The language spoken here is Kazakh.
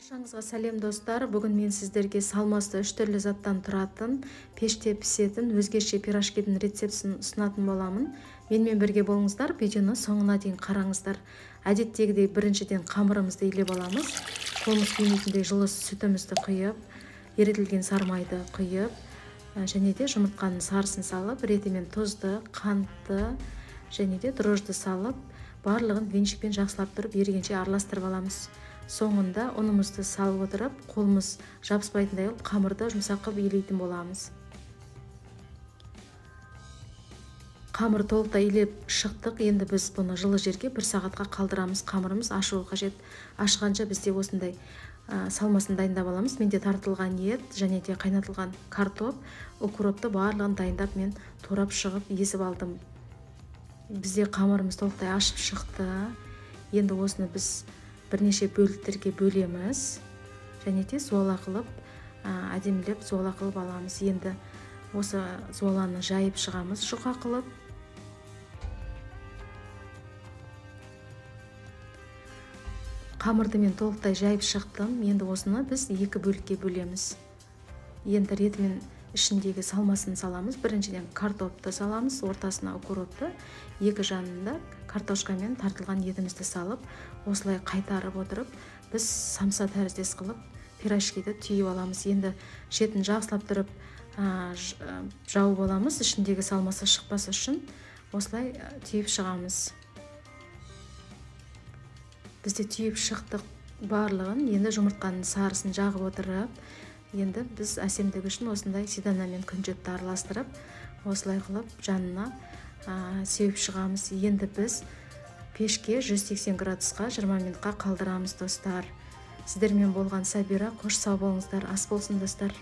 Баршаңызға сәлем достар. Бүгін мен сіздерге салмасы 3 түрлі заттан тұратын, пеште пісетін өзгеше пирожкидің рецептісін ұсынатын боламын. Менімен бірге болыңыздар, видеоны соңына дейін қараңыздар. Әдеттегідей біріншіден қамырымызды илеп аламыз. Қолымыз күймейтіндей жылы сүтімізді құйып, ерітілген сары майды құйып, және де жұмыртқаның сарысын салып, ретімен тұзды, қантты және де дрожжды салып, барлығын венчикпен жақсылап тұрып, ерігенше араластырып аламыз. Соңында ұнымызды салып отырып, қолымыз жабыспайтындай қылып, қамырды жұмсақ қылып илейтін боламыз. Қамыр толықтай илеп шықтық. Енді біз бұны жылы жерге 1 сағатқа қалдырамыз. Қамырымыз ашуы қажет. Ашқанша бізде осындай салмасын дайындап аламыз. Менде тартылған ет және де қайнатылған картоп, укропты барлығын дайындап мен турап шығып езіп алдым. Бізде қамырымыз толықтай ашып шықты. Енді осыны біз бірнеше бөліктерге бөлеміз және де зуала қылып, әдемілеп зуала қылып аламыз. Енді осы зуаланы жайып шығамыз жұқа қылып. Қамырды мен толықтай жайып шықтым. Енді осыны біз 2 бөлікке бөлеміз. Енді ретімен ішіндегі салмасын саламыз. Біріншіден картопты саламыз, ортасына укропты, екі жанында картошкамен тартылған етімізді салып, осылай қайтарып отырып, біз самса тәріздес қылып пирожкиді түйіп аламыз. Енді шетін жақсылап тұрып жауып аламыз, ішіндегі салмасы шықпасы үшін осылай түйіп шығамыз. Бізде түйіп шықтық барлығын. Енді жұмыртқаның сарысын жағып отырып, енді біз әсемдігі үшін осындай сиданамен күнжетті араластырып, осылай қылып жанына сеуіп шығамыз. Енді біз пешке 180 градусқа 20 минутқа қалдырамыз достар. Сіздермен болған Сабира. Қош сау болыңыздар, ас болсын достар.